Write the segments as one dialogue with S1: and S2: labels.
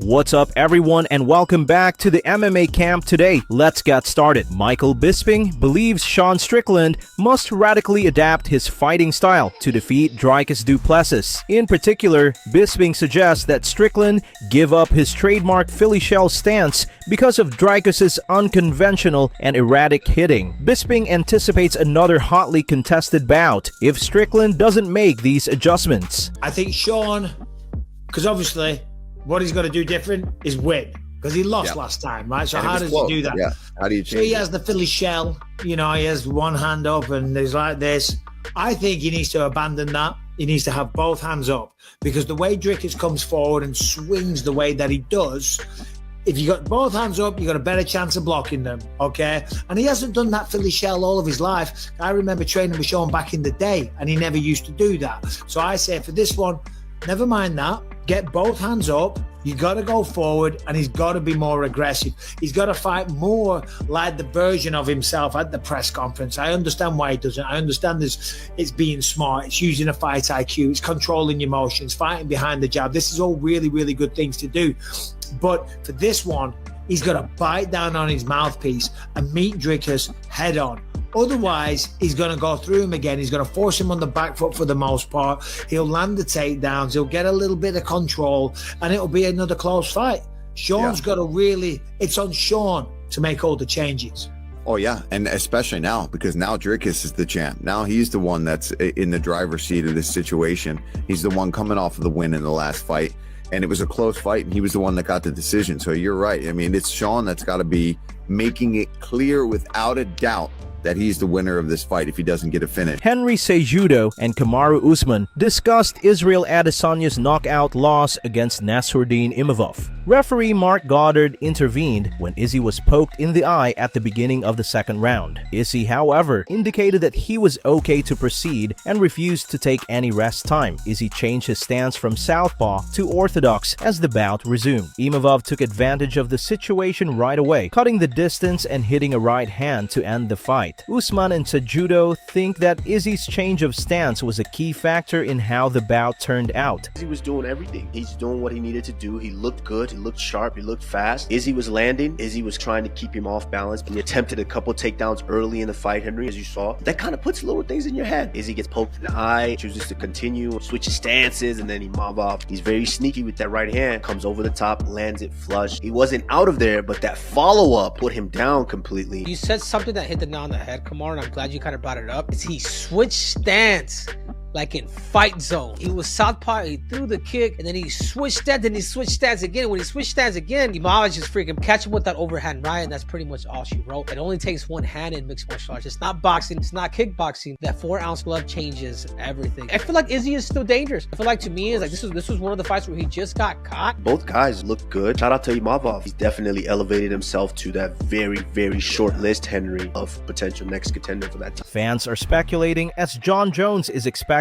S1: What's up everyone and welcome back to the MMA camp today. Let's get started. Michael Bisping believes Sean Strickland must radically adapt his fighting style to defeat Dricus du Plessis. In particular, Bisping suggests that Strickland give up his trademark Philly shell stance because of Dricus's unconventional and erratic hitting. Bisping anticipates another hotly contested bout if Strickland doesn't make these adjustments.
S2: I think Sean, because obviously what he's got to do different is win, because he lost last time, right? So how does he do that?
S3: Yeah. How do you change
S2: So he has the Philly shell, he has one hand up and he's like this. I think he needs to abandon that. He needs to have both hands up, because the way Dricus comes forward and swings the way that he does, if you got both hands up, you got a better chance of blocking them, okay? And he hasn't done that Philly shell all of his life. I remember training with Sean back in the day, and he never used to do that. So I say for this one, never mind that. Get both hands up. You got to go forward, and he's got to be more aggressive. He's got to fight more like the version of himself at the press conference. I understand why he doesn't. I understand this. It's being smart. It's using a fight IQ. It's controlling your emotions, fighting behind the jab. This is all really, really good things to do. But for this one, he's got to bite down on his mouthpiece and meet Dricus head on. Otherwise, he's going to go through him again. He's going to force him on the back foot for the most part. He'll land the takedowns. He'll get a little bit of control, and it'll be another close fight. Sean's got to really, it's on Sean to make all the changes.
S3: Oh, yeah. And especially now, because now Dricus is the champ. Now he's the one that's in the driver's seat of this situation. He's the one coming off of the win in the last fight. And it was a close fight, and he was the one that got the decision. So you're right. I mean, it's Sean that's got to be making it clear without a doubt that he's the winner of this fight if he doesn't get a finish.
S1: Henry Cejudo and Kamaru Usman discussed Israel Adesanya's knockout loss against Nasruddin Imavov. Referee Mark Goddard intervened when Izzy was poked in the eye at the beginning of the second round. Izzy, however, indicated that he was okay to proceed and refused to take any rest time. Izzy changed his stance from southpaw to orthodox as the bout resumed. Imavov took advantage of the situation right away, cutting the distance and hitting a right hand to end the fight. Usman and Cejudo think that Izzy's change of stance was a key factor in how the bout turned out.
S4: Izzy was doing everything. He's doing what he needed to do. He looked good. He looked sharp. He looked fast. Izzy was landing. Izzy was trying to keep him off balance. He attempted a couple takedowns early in the fight, Henry, as you saw. That kind of puts little things in your head. Izzy gets poked in the eye, chooses to continue, switches stances, and then Imavov, he's very sneaky with that right hand, comes over the top, lands it flush. He wasn't out of there, but that follow-up put him down completely.
S5: You said something that hit the nail on the head, Kamar, and I'm glad you kind of brought it up. He switched stance like in fight zone. He was southpaw, he threw the kick, and then he switched stance, and he switched stance again. When he switched stance again, Imavov just freaking catch him with that overhand right, and that's pretty much all she wrote. It only takes one hand in mixed martial arts. It's not boxing, it's not kickboxing. That 4-ounce glove changes everything. I feel like Izzy is still dangerous. I feel like, to me, it's like this was one of the fights where he just got caught.
S4: Both guys look good. Shout out to Imavov. He's definitely elevated himself to that very, very short list, Henry, of potential next contender for that team.
S1: Fans are speculating as Jon Jones is expected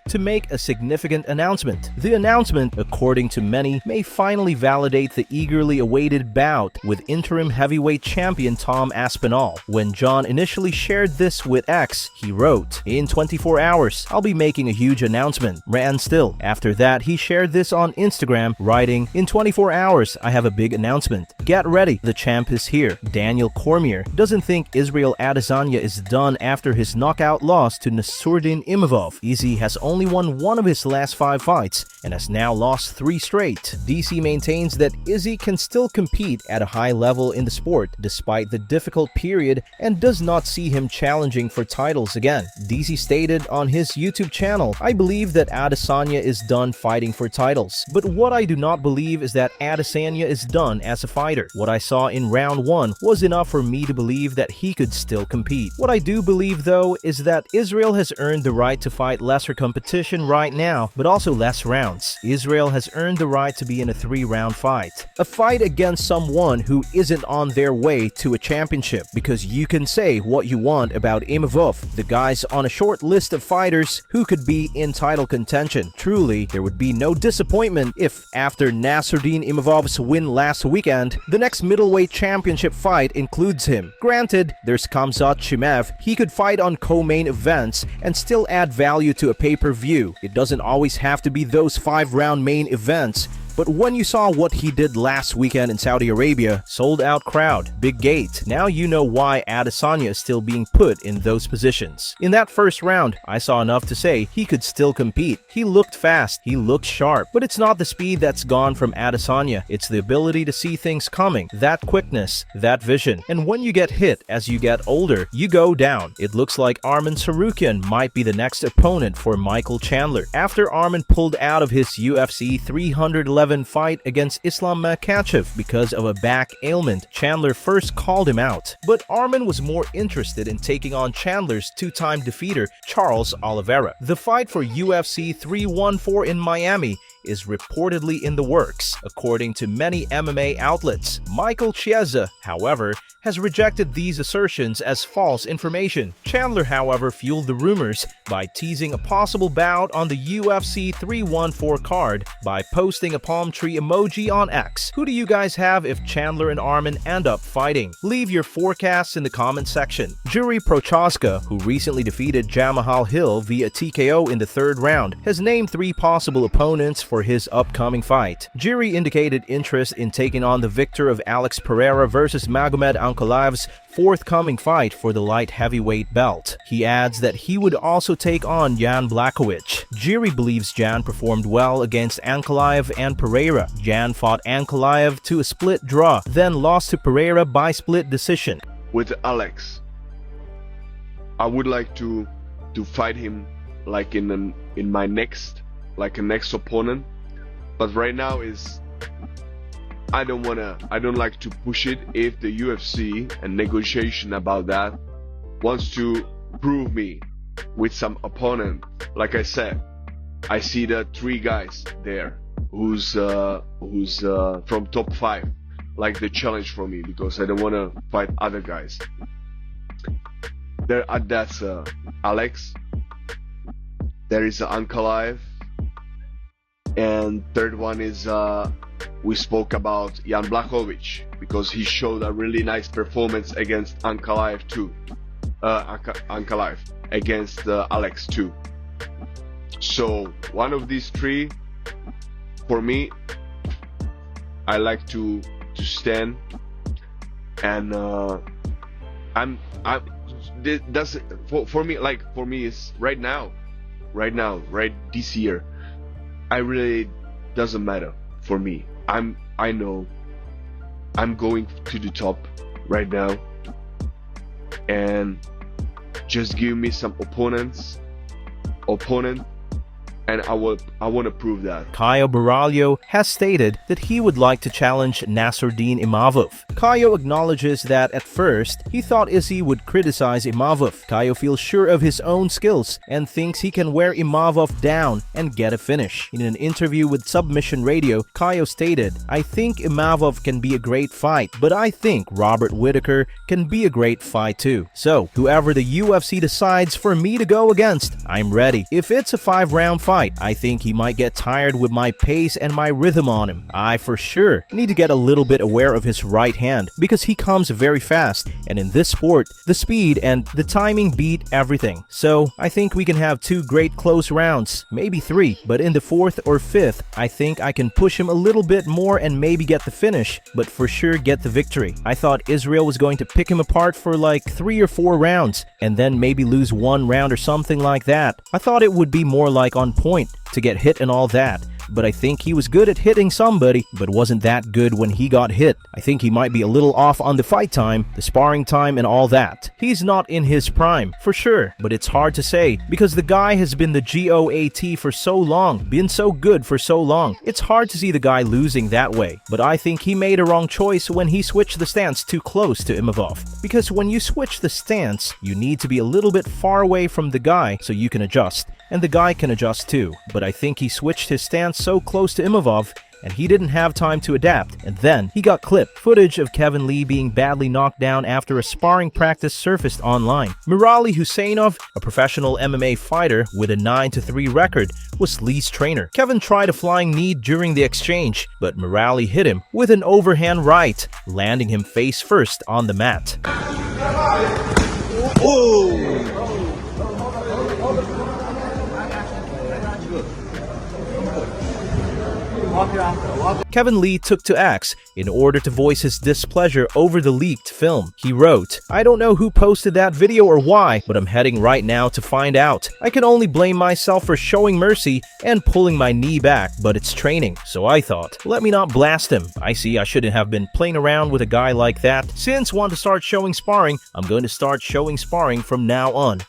S1: to make a significant announcement. The announcement, according to many, may finally validate the eagerly awaited bout with interim heavyweight champion Tom Aspinall. When Jon initially shared this with X, he wrote, "In 24 hours, I'll be making a huge announcement." And still, after that, he shared this on Instagram, writing, "In 24 hours, I have a big announcement. Get ready, the champ is here." Daniel Cormier doesn't think Israel Adesanya is done after his knockout loss to Nasruddin Imavov. Izzy has only won one of his last 5 fights and has now lost 3 straight. DC maintains that Izzy can still compete at a high level in the sport despite the difficult period and does not see him challenging for titles again. DC stated on his YouTube channel, "I believe that Adesanya is done fighting for titles, but what I do not believe is that Adesanya is done as a fighter. What I saw in round 1 was enough for me to believe that he could still compete. What I do believe though is that Israel has earned the right to fight lesser competition right now, but also less rounds. Israel has earned the right to be in a 3-round fight. A fight against someone who isn't on their way to a championship, because you can say what you want about Imavov. The guy's on a short list of fighters who could be in title contention. Truly, there would be no disappointment if, after Nasruddin Imavov's win last weekend, the next middleweight championship fight includes him. Granted, there's Khamzat Chimaev. He could fight on co-main events and still add value to a pay-per-view. It doesn't always have to be those 5-round main events. But when you saw what he did last weekend in Saudi Arabia, sold out crowd, big gate, now you know why Adesanya is still being put in those positions. In that first round, I saw enough to say he could still compete. He looked fast, he looked sharp, but it's not the speed that's gone from Adesanya, it's the ability to see things coming, that quickness, that vision. And when you get hit as you get older, you go down. It looks like Tsarukyan might be the next opponent for Michael Chandler. After Arman pulled out of his UFC 311 fight against Islam Makhachev because of a back ailment, Chandler first called him out. But Arman was more interested in taking on Chandler's two-time defeater, Charles Oliveira. The fight for UFC 314 in Miami is reportedly in the works, according to many MMA outlets. Michael Chiesa, however, has rejected these assertions as false information. Chandler, however, fueled the rumors by teasing a possible bout on the UFC 314 card by posting a palm tree emoji on X. Who do you guys have if Chandler and Arman end up fighting? Leave your forecasts in the comment section. Jury Prochazka, who recently defeated Jamahal Hill via TKO in the third round, has named 3 possible opponents for his upcoming fight. Jury indicated interest in taking on the victor of Alex Pereira versus Magomed Ankalaev's forthcoming fight for the light heavyweight belt. He adds that he would also take on Jan Blachowicz. Jury believes Jan performed well against Ankalaev and Pereira. Jan fought Ankalaev to a split draw, then lost to Pereira by split decision.
S6: With Alex, I would like to fight him like in my next opponent, but right now is I don't like to push it. If the UFC and negotiation about that wants to prove me with some opponent, like I said, I see the 3 guys there who's from top 5, like the challenge for me, because I don't want to fight other guys. That's Alex. There is Ankalaev, and third one is we spoke about Jan Blachowicz, because he showed a really nice performance against Ankalaev too. Ankalaev against Alex too. So one of these 3, for me, I like to stand, and for me is right now, right this year, I really doesn't matter for me. I know I'm going to the top right now, and just give me some opponent, and I want to prove that.
S1: Caio Borralho has stated that he would like to challenge Nassourdine Imavov. Caio acknowledges that at first he thought Izzy would criticize Imavov. Caio feels sure of his own skills and thinks he can wear Imavov down and get a finish. In an interview with Submission Radio, Caio stated, "I think Imavov can be a great fight, but I think Robert Whittaker can be a great fight too. So, whoever the UFC decides for me to go against, I'm ready. If it's a 5-round fight, I think he might get tired with my pace and my rhythm on him. I for sure need to get a little bit aware of his right hand because he comes very fast, and in this sport, the speed and the timing beat everything. So I think we can have 2 great close rounds, maybe 3, but in the 4th or 5th, I think I can push him a little bit more and maybe get the finish, but for sure get the victory. I thought Israel was going to pick him apart for like 3 or 4 rounds and then maybe lose 1 round or something like that. I thought it would be more like on point to get hit and all that, but I think he was good at hitting somebody, but wasn't that good when he got hit. I think he might be a little off on the fight time, the sparring time and all that. He's not in his prime, for sure, but it's hard to say because the guy has been the GOAT for so long, been so good for so long. It's hard to see the guy losing that way, but I think he made a wrong choice when he switched the stance too close to Imavov. Because when you switch the stance, you need to be a little bit far away from the guy so you can adjust, and the guy can adjust too. But I think he switched his stance so close to Imavov and he didn't have time to adapt, and then he got clipped. Footage of Kevin Lee being badly knocked down after a sparring practice surfaced online. Mirali Husseinov, a professional MMA fighter with a 9-3 record, was Lee's trainer. Kevin tried a flying knee during the exchange, but Mirali hit him with an overhand right, landing him face first on the mat. Kevin Lee took to X in order to voice his displeasure over the leaked film. He wrote, "I don't know who posted that video or why, but I'm heading right now to find out. I can only blame myself for showing mercy and pulling my knee back, but it's training. So I thought, let me not blast him. I see I shouldn't have been playing around with a guy like that. Since I want to start showing sparring, I'm going to start showing sparring from now on."